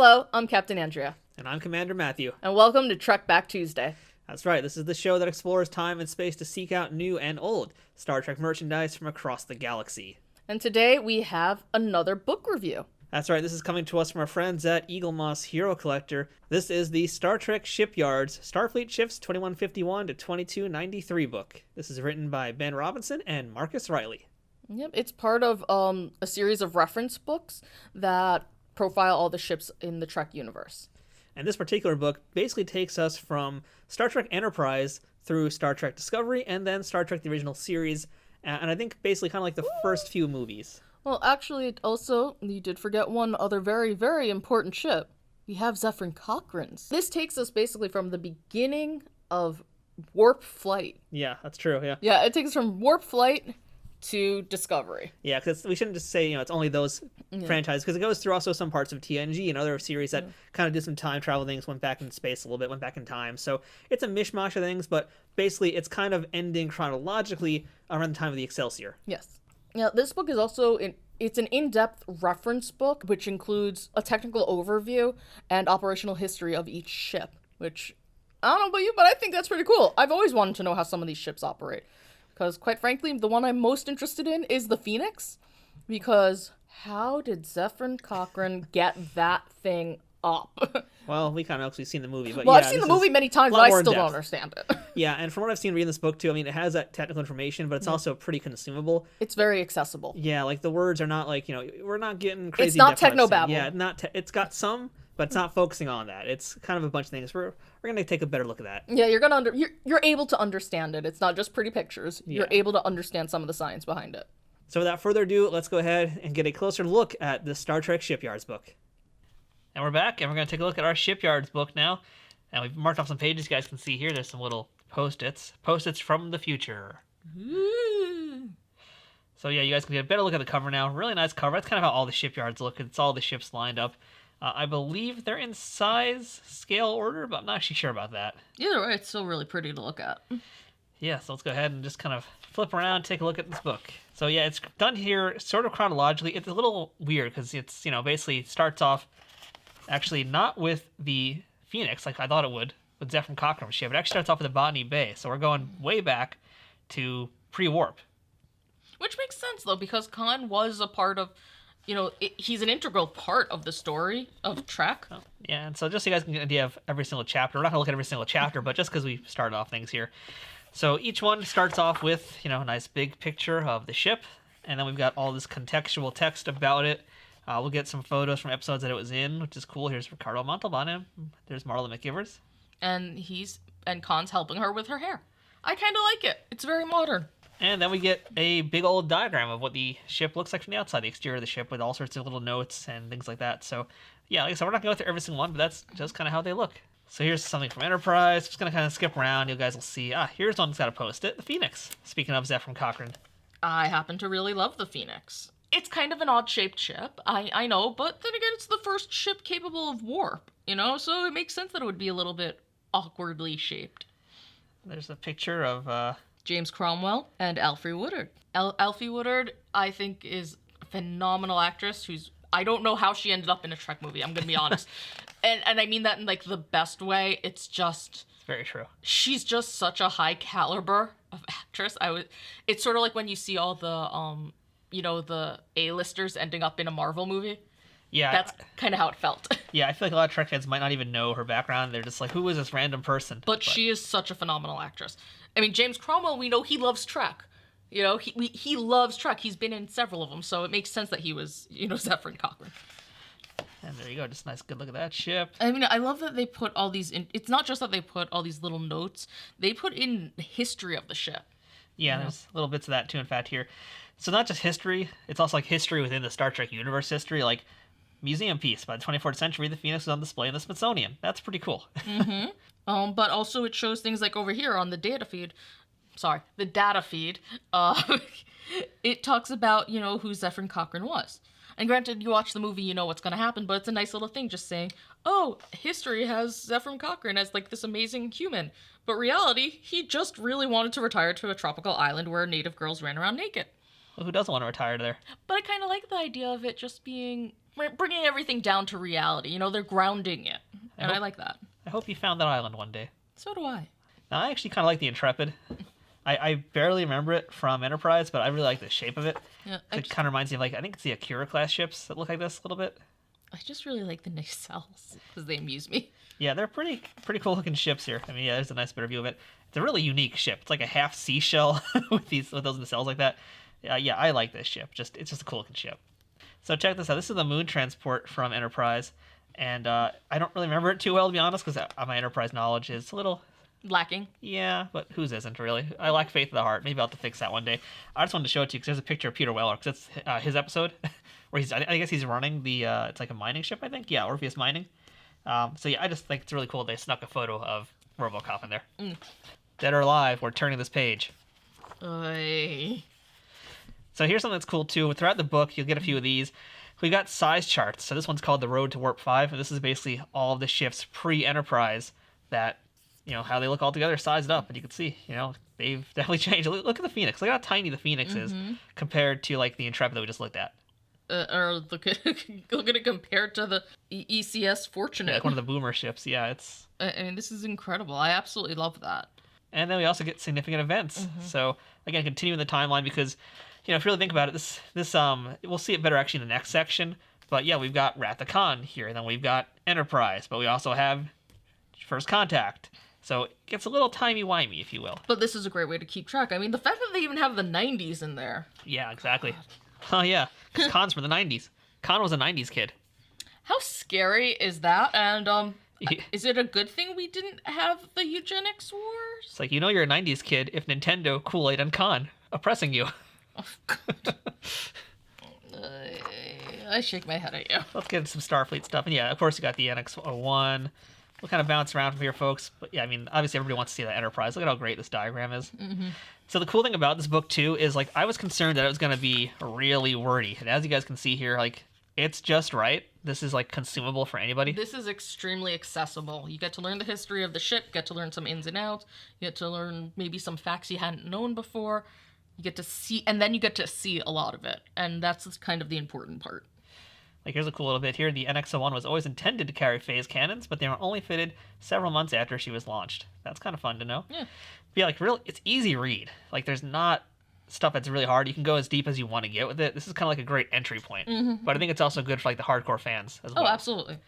Hello, I'm Captain Andrea. And I'm Commander Matthew. And welcome to Trek Back Tuesday. That's right, this is the show that explores time and space to seek out new and old Star Trek merchandise from across the galaxy. And today we have another book review. That's right, this is coming to us from our friends at Eagle Moss Hero Collector. This is the Star Trek Shipyards Starfleet Ships 2151 to 2293 book. This is written by Ben Robinson and Marcus Riley. Yep, it's part of a series of reference books that profile all the ships in the Trek universe. And this particular book basically takes us from Star Trek Enterprise through Star Trek Discovery and then Star Trek the original series, and I think basically kind of like the first few movies. Well, actually, also, you did forget one other very, very important ship. We have Zephyr Cochrane's. This takes us basically from the beginning of warp flight. Yeah, that's true, yeah. Yeah, it takes us from warp flight to Discovery. Yeah, because we shouldn't just say, it's only those franchises, because it goes through also some parts of TNG and other series that kind of did some time travel things, went back in space a little bit, went back in time. So it's a mishmash of things, but basically it's kind of ending chronologically around the time of the Excelsior. Yes. Now, this book is also it's an in-depth reference book, which includes a technical overview and operational history of each ship, which, I don't know about you, but I think that's pretty cool. I've always wanted to know how some of these ships operate, because quite frankly, the one I'm most interested in is the Phoenix, because how did Zephyr Cochrane get that thing up? Well, we kind of actually seen the movie, but I've seen the movie many times, but I still don't understand it. Yeah, and from what I've seen reading this book too, it has that technical information, but it's also pretty consumable. It's very accessible. Yeah, like the words are not like, we're not getting crazy. It's not technobabble. Yeah, it's got some, but it's not focusing on that. It's kind of a bunch of things. We're going to take a better look at that. Yeah, you're able to understand it. It's not just pretty pictures. You're able to understand some of the science behind it. So without further ado, let's go ahead and get a closer look at the Star Trek Shipyards book. And we're back, and we're going to take a look at our Shipyards book now. And we've marked off some pages you guys can see here. There's some little Post-its. Post-its from the future. Ooh. So yeah, you guys can get a better look at the cover now. Really nice cover. That's kind of how all the Shipyards look. It's all the ships lined up. I believe they're in size, scale order, but I'm not actually sure about that. Either way, it's still really pretty to look at. Yeah, so let's go ahead and just kind of flip around and take a look at this book. So yeah, it's done here sort of chronologically. It's a little weird because it's, basically starts off actually not with the Phoenix like I thought it would with Zephyr Cochrane's ship. It actually starts off with the Botany Bay. So we're going way back to pre-warp. Which makes sense, though, because Khan was a part of, he's an integral part of the story of Trek. Oh, yeah, and so just so you guys can get an idea of every single chapter, we're not going to look at every single chapter, but just because we started off things here. So each one starts off with, a nice big picture of the ship, and then we've got all this contextual text about it. We'll get some photos from episodes that it was in, which is cool. Here's Ricardo Montalbano. There's Marla McGivers. And Khan's helping her with her hair. I kind of like it. It's very modern. And then we get a big old diagram of what the ship looks like from the outside, the exterior of the ship, with all sorts of little notes and things like that. So, yeah, like I said, we're not going to go through every single one, but that's just kind of how they look. So here's something from Enterprise. Just going to kind of skip around. You guys will see. Here's one that's got a Post-it. The Phoenix. Speaking of Zephyr Cochrane. I happen to really love the Phoenix. It's kind of an odd-shaped ship, I know, but then again, it's the first ship capable of warp, so it makes sense that it would be a little bit awkwardly shaped. There's a picture of James Cromwell and Alfre Woodard. Alfie Woodard, I think, is a phenomenal actress I don't know how she ended up in a Trek movie, I'm going to be honest. and I mean that in, the best way. It's very true. She's just such a high caliber of actress. It's sort of like when you see all the, the A-listers ending up in a Marvel movie. Yeah. That's kind of how it felt. Yeah, I feel like a lot of Trek fans might not even know her background. They're just like, who is this random person? But she is such a phenomenal actress. I mean, James Cromwell, we know he loves Trek. He loves Trek. He's been in several of them, so it makes sense that he was, Zephyr Cochrane. And there you go, just a nice good look at that ship. I mean, I love that they put all these in. It's not just that they put all these little notes. They put in the history of the ship. Yeah, there's little bits of that too, in fact, here. So not just history, it's also history within the Star Trek universe history, museum piece. By the 24th century, the Phoenix was on display in the Smithsonian. That's pretty cool. But also it shows things like over here on the data feed. The data feed. It talks about, who Zephyr Cochrane was. And granted, you watch the movie, you know what's going to happen, but it's a nice little thing just saying, oh, history has Zephyr Cochrane as, this amazing human. But reality, he just really wanted to retire to a tropical island where native girls ran around naked. Well, who doesn't want to retire there? But I kind of like the idea of it just being bringing everything down to reality. You know, they're grounding it, and I like that. I hope you found that island one day. So do I. Now, I actually kind of like the Intrepid. I barely remember it from Enterprise, but I really like the shape of it. Yeah, It kind of reminds me of, like, I think it's the Akira class ships that look like this a little bit. I just really like the nacelles because they amuse me. Yeah, they're pretty cool looking ships here. I mean, yeah, there's a nice better view of it. It's a really unique ship. It's like a half seashell with those nacelles like that. Yeah, I like this ship. It's just a cool looking ship. So check this out. This is the moon transport from Enterprise, and I don't really remember it too well, to be honest, because my Enterprise knowledge is a little Lacking. yeah, but whose isn't really? I lack faith in the heart. Maybe I'll have to fix that one day. I just wanted to show it to you because there's a picture of Peter Weller, because it's his episode where I guess he's running the it's like a mining ship, I think. Yeah, Orpheus Mining. So yeah, I just think it's really cool they snuck a photo of RoboCop in there. Dead or alive, we're turning this page. Oy. So here's something that's cool too. Throughout the book, you'll get a few of these. We got size charts. So this one's called The Road to Warp 5, and this is basically all of the ships pre-Enterprise that, you know, how they look all together, sized up, and you can see, you know, they've definitely changed. Look at the Phoenix. Look how tiny the Phoenix is compared to, like, the Intrepid that we just looked at. Or look at it compared to the ECS Fortunate. Yeah, like one of the boomer ships. Yeah, it's... I mean, this is incredible. I absolutely love that. And then we also get significant events. So, again, continuing the timeline because, you know, if you really think about it, this we'll see it better actually in the next section. But, yeah, we've got Wrath of Khan here, and then we've got Enterprise, but we also have First Contact. So it gets a little timey-wimey, if you will. But this is a great way to keep track. I mean, the fact that they even have the 90s in there. Yeah, exactly. Oh, yeah, because Khan's from the 90s. Khan was a 90s kid. How scary is that? And, is it a good thing we didn't have the eugenics wars? It's like, you know you're a 90s kid if Nintendo, Kool-Aid, and Khan oppressing you. Oh, God. I shake my head at you. Let's get into some Starfleet stuff. And yeah, of course, you got the NX-01. We'll kind of bounce around from here, folks. But yeah, I mean, obviously everybody wants to see that Enterprise. Look at how great this diagram is. So the cool thing about this book, too, is, like, I was concerned that it was going to be really wordy. And as you guys can see here, like, it's just right. This is, like, consumable for anybody. This is extremely accessible. You get to learn the history of the ship, get to learn some ins and outs, you get to learn maybe some facts you hadn't known before. You get to see, and then you get to see a lot of it. And that's kind of the important part. Like, here's a cool little bit here. The NX-01 was always intended to carry phase cannons, but they were only fitted several months after she was launched. That's kind of fun to know. Yeah. But yeah, like, really, it's easy read. Like, there's not stuff that's really hard. You can go as deep as you want to get with it. This is kind of like a great entry point. But I think it's also good for, like, the hardcore fans as well. Oh, absolutely.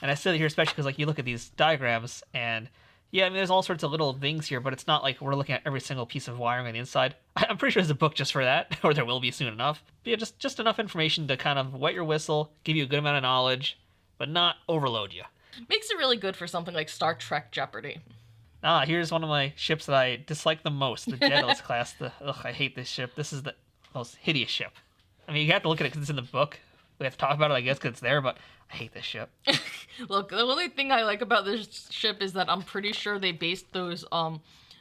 And I say that here especially because, like, you look at these diagrams and... yeah, I mean, there's all sorts of little things here, but it's not like we're looking at every single piece of wiring on the inside. I'm pretty sure there's a book just for that, or there will be soon enough. But yeah, just enough information to kind of wet your whistle, give you a good amount of knowledge, but not overload you. Makes it really good for something like Star Trek Jeopardy. Here's one of my ships that I dislike the most, the Daedalus class. I hate this ship. This is the most hideous ship. I mean, you have to look at it because it's in the book. We have to talk about it, I guess, because it's there, but I hate this ship. Look, the only thing I like about this ship is that I'm pretty sure they based those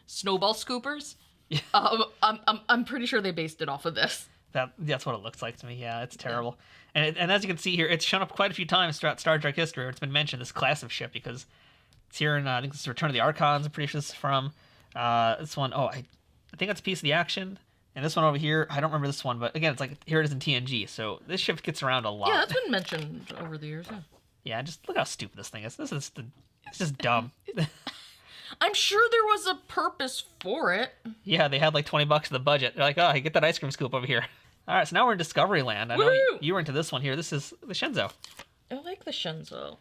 snowball scoopers. Yeah. I'm pretty sure they based it off of this. That's what it looks like to me. Yeah, it's terrible. Yeah. And as you can see here, it's shown up quite a few times throughout Star Trek history where it's been mentioned, this class of ship, because it's here in, I think this is Return of the Archons, I'm pretty sure this is from. This one, I think that's Piece of the Action. And this one over here, I don't remember this one, but again, it's like, here it is in TNG. So this ship gets around a lot. Yeah, that's been mentioned over the years, yeah. Yeah, just look how stupid this thing is. It's just dumb. I'm sure there was a purpose for it. Yeah, they had like $20 in the budget. They're like, hey, get that ice cream scoop over here. All right, so now we're in Discovery Land. I know you were into this one here. This is the Shenzhou. I like the Shenzhou.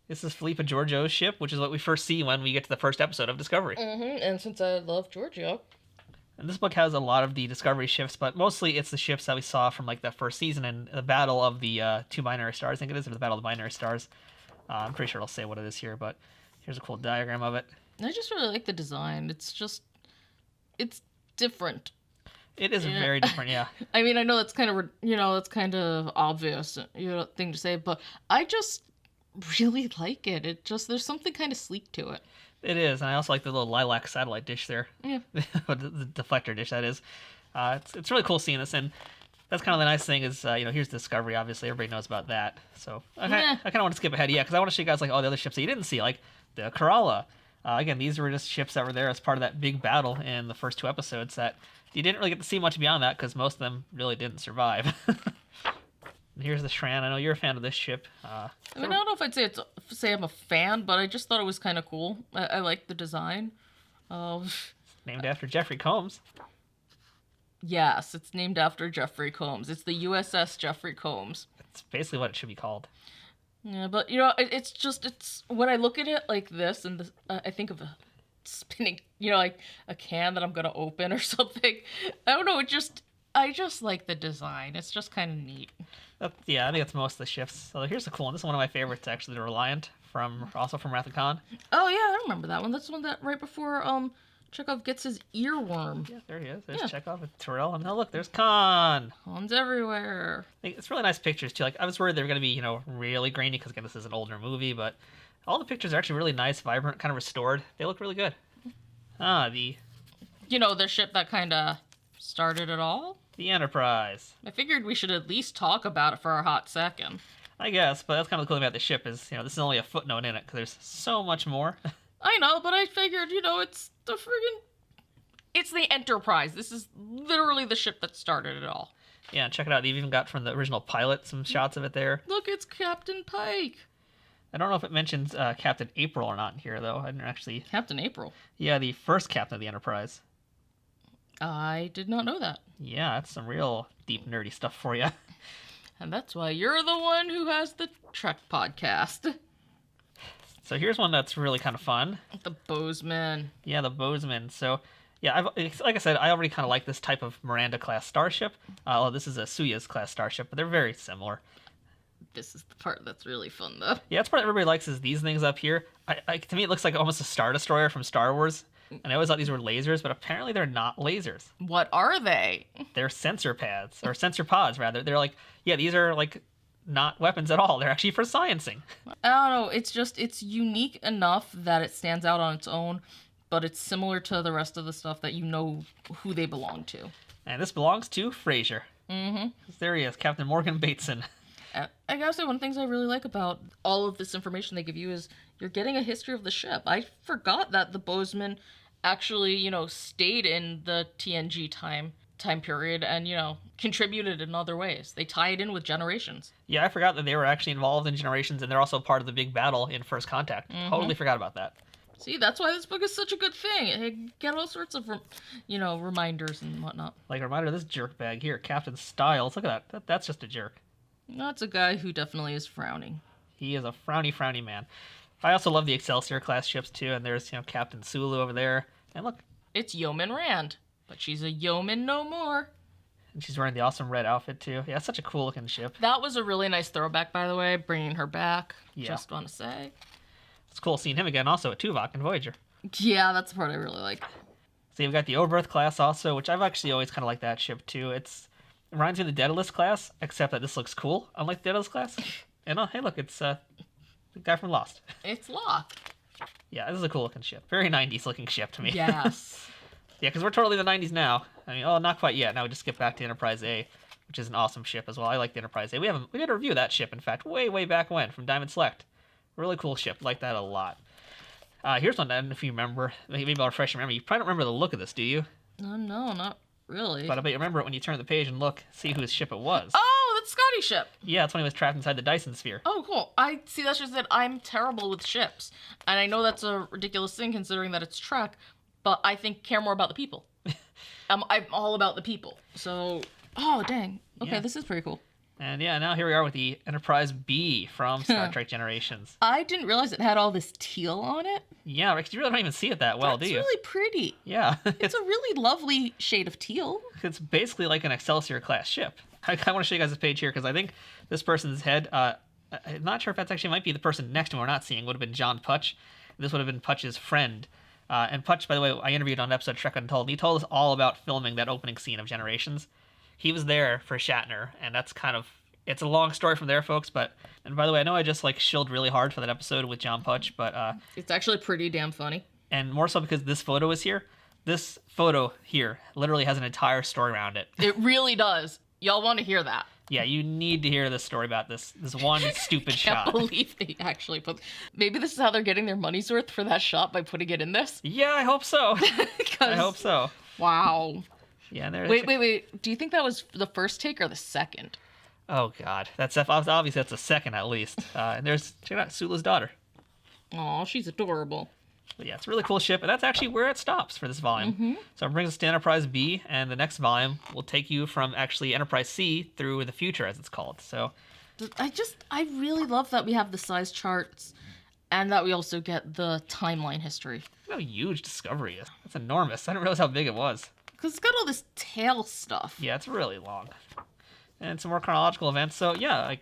This is Philippa Georgiou's ship, which is what we first see when we get to the first episode of Discovery. And since I love Giorgio. And this book has a lot of the Discovery ships, but mostly it's the ships that we saw from like that first season and the Battle of the Two Binary Stars, I think it is, or the Battle of the Binary Stars. I'm pretty sure it'll say what it is here, but here's a cool diagram of it. I just really like the design. It's different. It is very different, yeah. I mean, I know that's kind of obvious, thing to say, but I just really like it. There's something kind of sleek to it. It is, and I also like the little lilac satellite dish there. Yeah. the deflector dish, that is. It's really cool seeing this, and that's kind of the nice thing is, here's Discovery, obviously. Everybody knows about that. So I kind of want to skip ahead, because I want to show you guys like all the other ships that you didn't see, like the Kerala. Again, these were just ships that were there as part of that big battle in the first 2 episodes that you didn't really get to see much beyond that because most of them really didn't survive. Here's the Shran. I know you're a fan of this ship. I mean, I don't know if I'd say I'm a fan, but I just thought it was kind of cool. I like the design. Named after Jeffrey Combs. Yes, it's named after Jeffrey Combs. It's the U.S.S. Jeffrey Combs. It's basically what it should be called. Yeah, but, it's when I look at it like this, and I think of a spinning, like a can that I'm going to open or something. I don't know, I just like the design. It's just kind of neat. Yeah, I think that's most of the ships. So here's the cool one. This is one of my favorites, actually, the Reliant, also from Wrath of Khan. Oh, yeah, I remember that one. That's the one that right before Chekhov gets his earworm. Yeah, there he is. There's Chekhov with Tyrell. And now look, there's Khan. Khan's everywhere. It's really nice pictures, too. Like, I was worried they were going to be, really grainy, because, again, this is an older movie, but all the pictures are actually really nice, vibrant, kind of restored. They look really good. The ship that kind of started it all? The Enterprise. I figured we should at least talk about it for a hot second. I guess, but that's kind of the cool thing about the ship is, this is only a footnote in it, because there's so much more. I know, but I figured, it's the Enterprise. This is literally the ship that started it all. Yeah, check it out. They've even got from the original pilot some shots of it there. Look, it's Captain Pike. I don't know if it mentions Captain April or not here, though. I didn't actually... Captain April? Yeah, the first captain of the Enterprise. I did not know that. Yeah, that's some real deep, nerdy stuff for you. And that's why you're the one who has the Trek podcast. So here's one that's really kind of fun. The Bozeman. Yeah, the Bozeman. So, yeah, like I said, I already kind of like this type of Miranda-class starship. This is a Soyuz-class starship, but they're very similar. This is the part that's really fun, though. Yeah, that's part everybody likes is these things up here. To me, it looks like almost a Star Destroyer from Star Wars. And I always thought these were lasers, but apparently they're not lasers. What are they? They're sensor pads, or sensor pods, rather. They're like, yeah, these are like not weapons at all. They're actually for sciencing. I don't know. It's unique enough that it stands out on its own, but it's similar to the rest of the stuff that you know who they belong to. And this belongs to Frasier. Mm-hmm. There he is, Captain Morgan Bateson. I gotta say, one of the things I really like about all of this information they give you is you're getting a history of the ship. I forgot that the Bozeman actually, stayed in the TNG time period and, contributed in other ways. They tie it in with Generations. Yeah, I forgot that they were actually involved in Generations, and they're also part of the big battle in First Contact. Mm-hmm. Totally forgot about that. See, that's why this book is such a good thing. You get all sorts of, reminders and whatnot. Like a reminder of this jerk bag here, Captain Styles. Look at that. That's just a jerk. That's a guy who definitely is frowning. He is a frowny man. I also love the Excelsior class ships too, and there's Captain Sulu over there. And look, it's Yeoman Rand, but she's a yeoman no more. And she's wearing the awesome red outfit too. Yeah, it's such a cool looking ship. That was a really nice throwback, by the way, bringing her back. Yeah. Just want to say. It's cool seeing him again also at Tuvok and Voyager. Yeah, that's the part I really like. So you've got the OBERTH class also, which I've actually always kind of liked that ship too. It reminds me of the DAEDALUS class, except that this looks cool, unlike the DAEDALUS class. And hey, look, it's the guy from Lost. It's Locke. Yeah, this is a cool looking ship. Very 90s looking ship to me. Yes. Yeah, because we're totally the 90s now. I mean, not quite yet. Now we just get back to Enterprise A, which is an awesome ship as well. I like the Enterprise A. We did a review of that ship, in fact, way back when, from Diamond Select. Really cool ship. Like that a lot. Here's one, I don't know if you remember. Maybe I'll refresh your memory. You probably don't remember the look of this, do you? No, not really. But I bet you remember it when you turn the page and look, see whose ship it was. Oh, that's Scotty's ship. Yeah, it's when he was trapped inside the Dyson Sphere. Oh, cool. I see. That's just that I'm terrible with ships, and I know that's a ridiculous thing considering that it's Trek, but I care more about the people. I'm all about the people. So, oh dang. Okay, yeah. This is pretty cool. And yeah, now here we are with the Enterprise B from Star Trek Generations. I didn't realize it had all this teal on it. Yeah, because you really don't even see it that well, do you? It's really pretty. Yeah. It's a really lovely shade of teal. It's basically like an Excelsior-class ship. I want to show you guys this page here, because I think this person's head, I'm not sure if that's actually might be the person next to him we're not seeing, would have been John Putch. This would have been Putch's friend. And Putch, by the way, I interviewed on an episode of Trek Untold, and he told us all about filming that opening scene of Generations. He was there for Shatner, and that's it's a long story from there, folks, and by the way, I know I just shilled really hard for that episode with John Putch, but it's actually pretty damn funny. And more so because this photo is here. This photo here literally has an entire story around it. It really does. Y'all want to hear that? Yeah, you need to hear this story about this one stupid shot. I can't believe they actually put... Maybe this is how they're getting their money's worth for that shot, by putting it in this? Yeah, I hope so. I hope so. Wow. Yeah. Wait. Do you think that was the first take or the second? Oh God, obviously that's a second at least. And check out Sula's daughter. Aw, she's adorable. But yeah, it's a really cool ship, and that's actually where it stops for this volume. Mm-hmm. So it brings us to Enterprise B, and the next volume will take you from actually Enterprise C through the future, as it's called. So I really love that we have the size charts, and that we also get the timeline history. look how huge Discovery is. That's enormous. I didn't realize how big it was. Because it's got all this tail stuff. Yeah, it's really long. And some more chronological events. So yeah,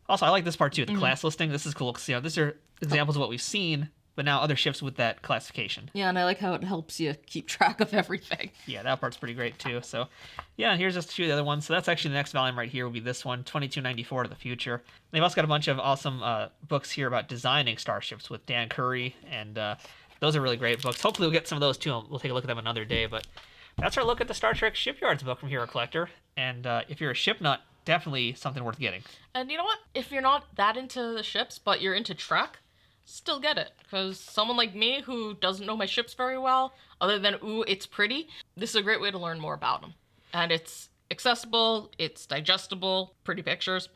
also I like this part too, the class listing. This is cool because these are examples of what we've seen, but now other ships with that classification. Yeah, and I like how it helps you keep track of everything. Yeah, that part's pretty great too. So yeah, and here's just a few of the other ones. So that's actually the next volume right here will be this one, 2294 to the Future. They've also got a bunch of awesome books here about designing starships with Dan Curry, and those are really great books. Hopefully we'll get some of those too. We'll take a look at them another day, but that's our look at the Star Trek Shipyards book from Hero Collector. And if you're a ship nut, definitely something worth getting. And you know what? If you're not that into the ships, but you're into Trek, still get it. Because someone like me who doesn't know my ships very well, other than, ooh, it's pretty, this is a great way to learn more about them. And it's accessible, it's digestible, pretty pictures.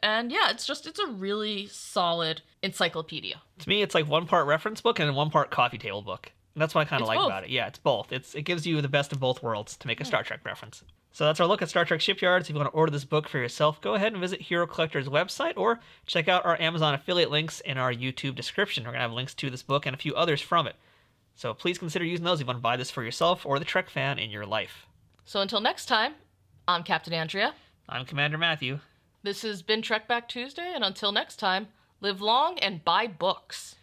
And yeah, it's a really solid encyclopedia. To me, it's like one part reference book and one part coffee table book. And that's what I kind of like both. about it. Yeah, it's both. It gives you the best of both worlds to make a Star Trek reference. So that's our look at Star Trek Shipyards. If you want to order this book for yourself, go ahead and visit Hero Collector's website or check out our Amazon affiliate links in our YouTube description. We're going to have links to this book and a few others from it. So please consider using those if you want to buy this for yourself or the Trek fan in your life. So until next time, I'm Captain Andrea. I'm Commander Matthew. This has been Trek Back Tuesday, and until next time, live long and buy books.